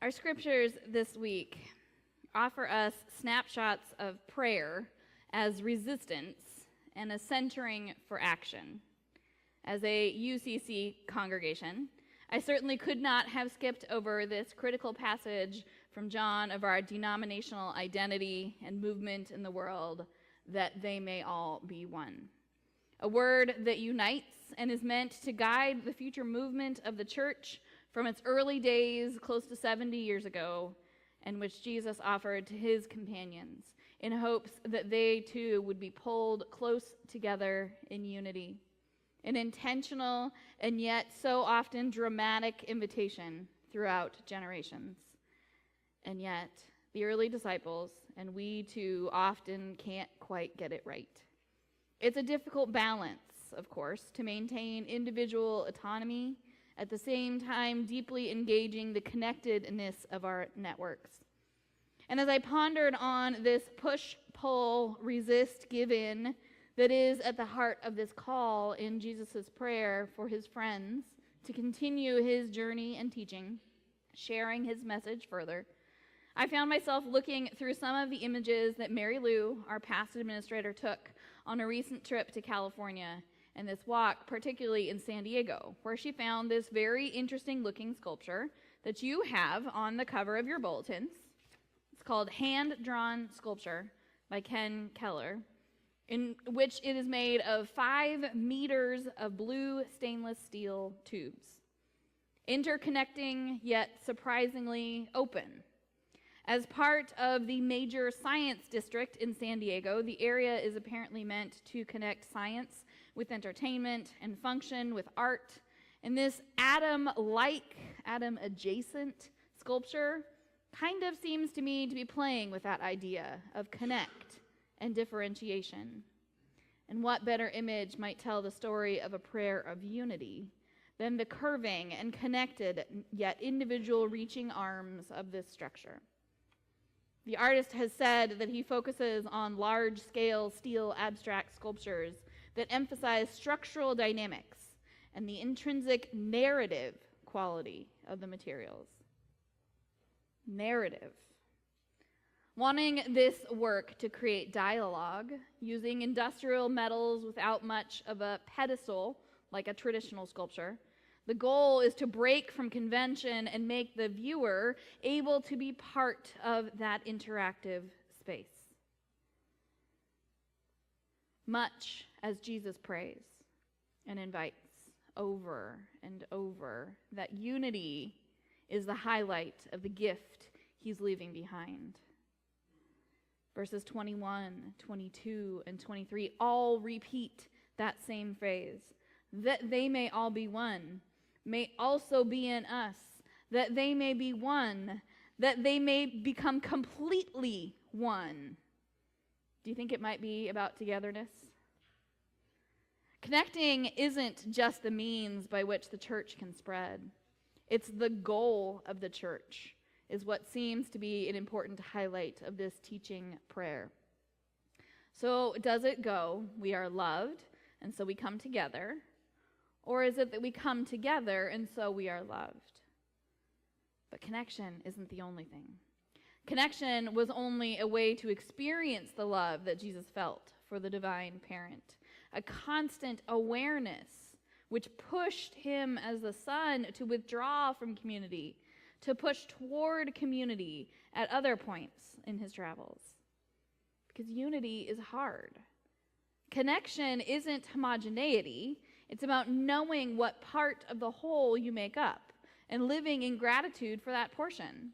Our scriptures this week offer us snapshots of prayer as resistance and a centering for action. As a UCC congregation, I certainly could not have skipped over this critical passage from John of our denominational identity and movement in the world, that they may all be one. A word that unites and is meant to guide the future movement of the church from its early days, close to 70 years ago, and which Jesus offered to his companions in hopes that they too would be pulled close together in unity. An intentional and yet so often dramatic invitation throughout generations. And yet, the early disciples, and we too, often can't quite get it right. It's a difficult balance, of course, to maintain individual autonomy, at the same time deeply engaging the connectedness of our networks. And as I pondered on this push, pull, resist, give in that is at the heart of this call in Jesus' prayer for his friends to continue his journey and teaching, sharing his message further, I found myself looking through some of the images that Mary Lou, our past administrator, took on a recent trip to California, and this walk, particularly in San Diego, where she found this very interesting looking sculpture that you have on the cover of your bulletins. It's called Hand-Drawn Sculpture by Ken Keller, in which it is made of 5 meters of blue stainless steel tubes, interconnecting yet surprisingly open. As part of the major science district in San Diego, the area is apparently meant to connect science with entertainment and function with art. And this atom-like, atom-adjacent sculpture kind of seems to me to be playing with that idea of connect and differentiation. And what better image might tell the story of a prayer of unity than the curving and connected yet individual reaching arms of this structure? The artist has said that he focuses on large-scale steel abstract sculptures that emphasize structural dynamics and the intrinsic narrative quality of the materials. Narrative. Wanting this work to create dialogue, using industrial metals without much of a pedestal like a traditional sculpture, the goal is to break from convention and make the viewer able to be part of that interactive space. Much as Jesus prays and invites over and over, that unity is the highlight of the gift he's leaving behind. Verses 21, 22, and 23 all repeat that same phrase, that they may all be one, may also be in us, that they may be one, that they may become completely one. Do you think it might be about togetherness? Connecting isn't just the means by which the church can spread. It's the goal of the church, is what seems to be an important highlight of this teaching prayer. So does it go, we are loved, and so we come together? Or is it that we come together and so we are loved? But connection isn't the only thing. Connection was only a way to experience the love that Jesus felt for the divine parent, a constant awareness which pushed him as the son to withdraw from community, to push toward community at other points in his travels. Because unity is hard. Connection isn't homogeneity. It's about knowing what part of the whole you make up and living in gratitude for that portion.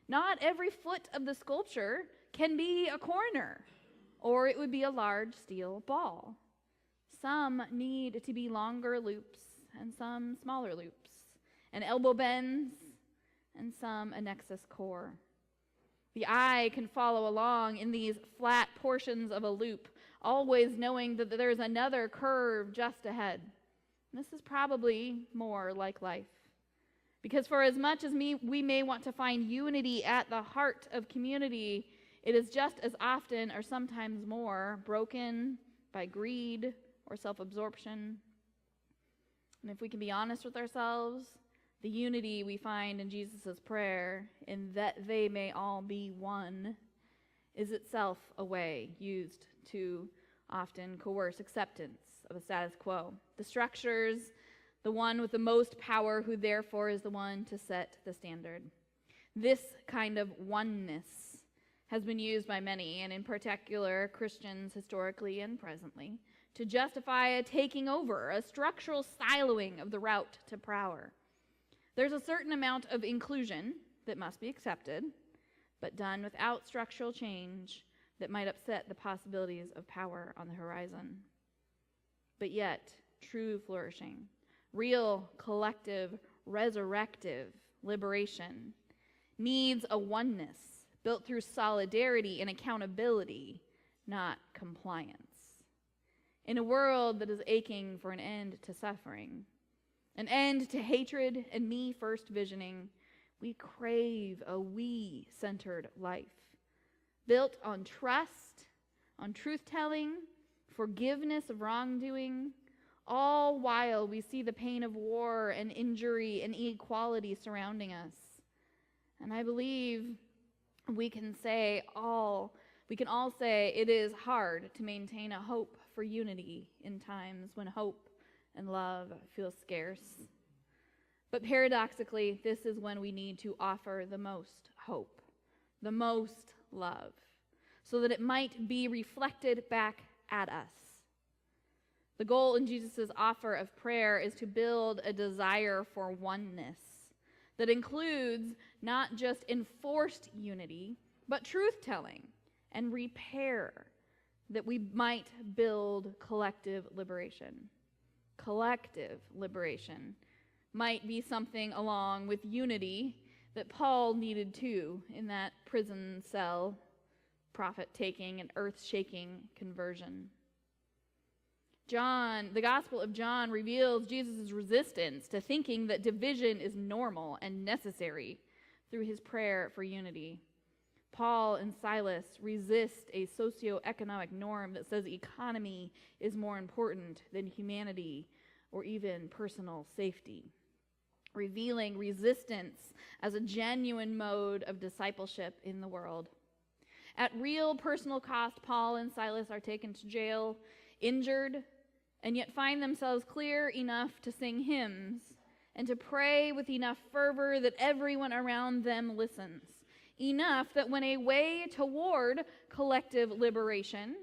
Not every foot of the sculpture can be a corner, or it would be a large steel ball. Some need to be longer loops and some smaller loops, and elbow bends and some a nexus core. The eye can follow along in these flat portions of a loop, always knowing that there's another curve just ahead. And this is probably more like life. Because for as much as we may want to find unity at the heart of community, it is just as often, or sometimes more, broken by greed or self-absorption. And if we can be honest with ourselves, the unity we find in Jesus' prayer, in that they may all be one, is itself a way used to often coerce acceptance of a status quo. The structures, the one with the most power, who therefore is the one to set the standard. This kind of oneness has been used by many, and in particular Christians historically and presently, to justify a taking over, a structural siloing of the route to power. There's a certain amount of inclusion that must be accepted, but done without structural change that might upset the possibilities of power on the horizon. But yet, true flourishing, real collective resurrective liberation needs a oneness built through solidarity and accountability, not compliance. In a world that is aching for an end to suffering, an end to hatred and me-first visioning, we crave a we-centered life, built on trust, on truth-telling, forgiveness of wrongdoing, all while we see the pain of war and injury and inequality surrounding us. And I believe we can all say it is hard to maintain a hope for unity in times when hope and love feel scarce. But paradoxically, this is when we need to offer the most hope, the most love, so that it might be reflected back at us. The goal in Jesus' offer of prayer is to build a desire for oneness that includes not just enforced unity, but truth-telling and repair, that we might build collective liberation. Collective liberation might be something along with unity that Paul needed too in that prison cell, profit-taking and earth-shaking conversion. The Gospel of John reveals Jesus' resistance to thinking that division is normal and necessary through his prayer for unity. Paul and Silas resist a socioeconomic norm that says economy is more important than humanity or even personal safety, revealing resistance as a genuine mode of discipleship in the world. At real personal cost, Paul and Silas are taken to jail, injured, and yet find themselves clear enough to sing hymns and to pray with enough fervor that everyone around them listens. Enough that when a way toward collective liberation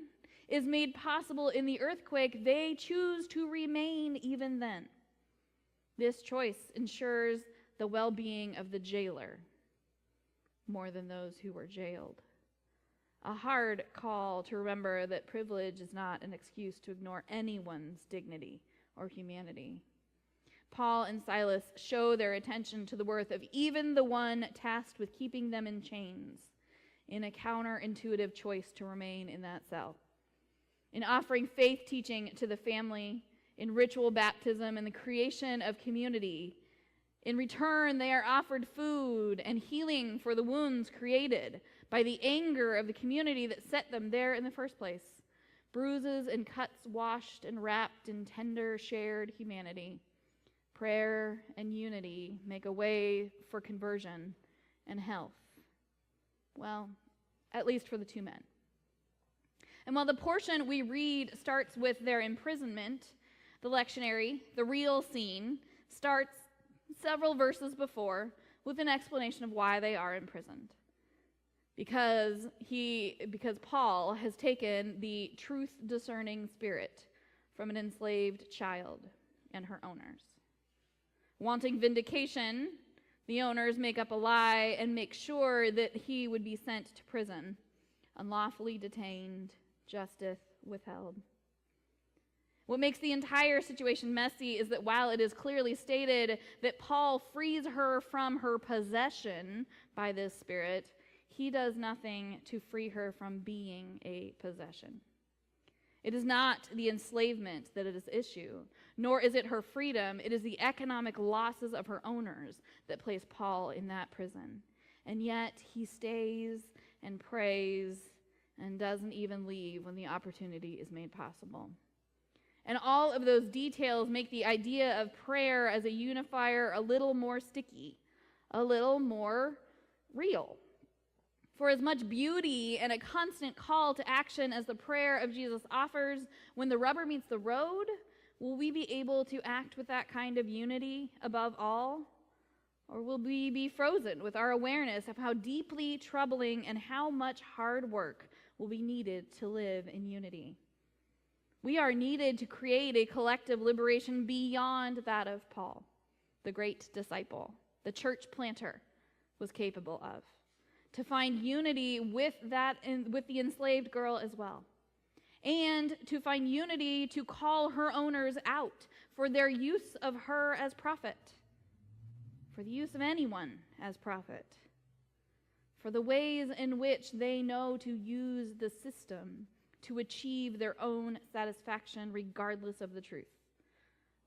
is made possible in the earthquake, they choose to remain even then. This choice ensures the well-being of the jailer more than those who were jailed. A hard call to remember that privilege is not an excuse to ignore anyone's dignity or humanity. Paul and Silas show their attention to the worth of even the one tasked with keeping them in chains in a counterintuitive choice to remain in that cell. In offering faith teaching to the family, in ritual baptism and the creation of community, in return they are offered food and healing for the wounds created by the anger of the community that set them there in the first place. Bruises and cuts washed and wrapped in tender shared humanity. Prayer and unity make a way for conversion and health. Well, at least for the two men. And while the portion we read starts with their imprisonment, the lectionary, the real scene, starts several verses before with an explanation of why they are imprisoned. Because Paul has taken the truth-discerning spirit from an enslaved child and her owners. Wanting vindication, The owners make up a lie and make sure that he would be sent to prison, unlawfully detained, justice withheld. What makes the entire situation messy is that while it is clearly stated that Paul frees her from her possession by this spirit, he does nothing to free her from being a possession. It is not the enslavement that is issue, nor is it her freedom. It is the economic losses of her owners that place Paul in that prison. And yet he stays and prays and doesn't even leave when the opportunity is made possible. And all of those details make the idea of prayer as a unifier a little more sticky, a little more real. For as much beauty and a constant call to action as the prayer of Jesus offers, when the rubber meets the road, will we be able to act with that kind of unity above all? Or will we be frozen with our awareness of how deeply troubling and how much hard work will be needed to live in unity? We are needed to create a collective liberation beyond that of Paul, the great disciple, the church planter, was capable of. To find unity with the enslaved girl as well. And to find unity to call her owners out for their use of her as prophet, for the use of anyone as prophet, for the ways in which they know to use the system to achieve their own satisfaction regardless of the truth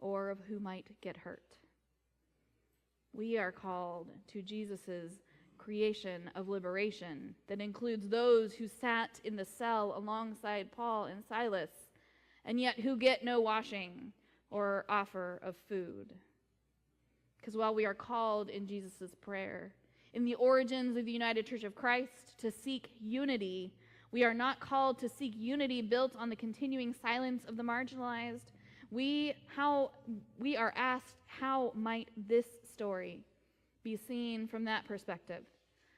or of who might get hurt. We are called to Jesus's creation of liberation that includes those who sat in the cell alongside Paul and Silas and yet who get no washing or offer of food. Because while we are called in Jesus' prayer, in the origins of the United Church of Christ, to seek unity, we are not called to seek unity built on the continuing silence of the marginalized. We are asked, how might this story be seen from that perspective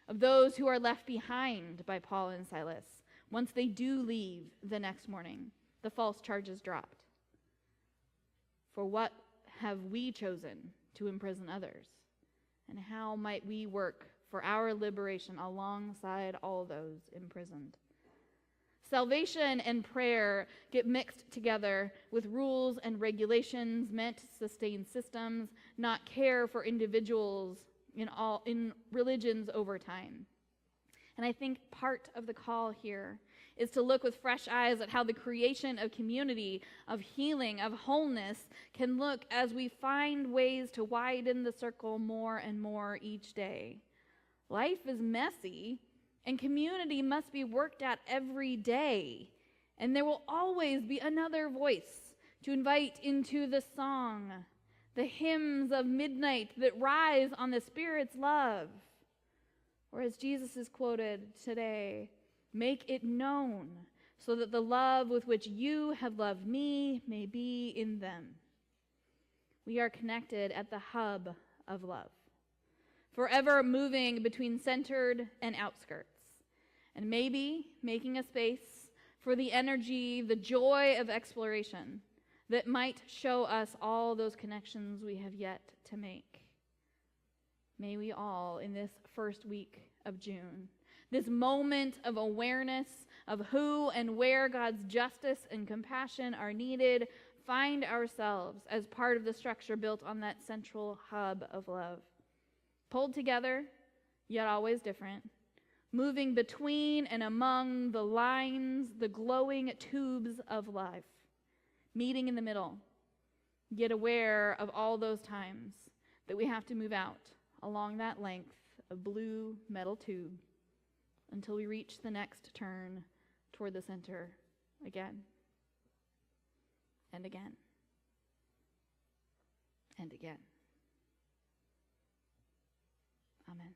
of those who are left behind by Paul and Silas once they do leave the next morning, the false charges dropped? For what have we chosen to imprison others? And how might we work for our liberation alongside all those imprisoned? Salvation and prayer get mixed together with rules and regulations meant to sustain systems, not care for individuals in religions over time. And I think part of the call here is to look with fresh eyes at how the creation of community, of healing, of wholeness can look as we find ways to widen the circle more and more each day. Life is messy, and community must be worked at every day. And there will always be another voice to invite into the song, the hymns of midnight that rise on the Spirit's love. Or as Jesus is quoted today, make it known so that the love with which you have loved me may be in them. We are connected at the hub of love, forever moving between centered and outskirts, and maybe making a space for the energy, the joy of exploration that might show us all those connections we have yet to make. May we all, in this first week of June, this moment of awareness of who and where God's justice and compassion are needed, find ourselves as part of the structure built on that central hub of love. Pulled together, yet always different, moving between and among the lines, the glowing tubes of life, meeting in the middle, yet aware of all those times that we have to move out along that length of blue metal tube until we reach the next turn toward the center again and again and again. Amen.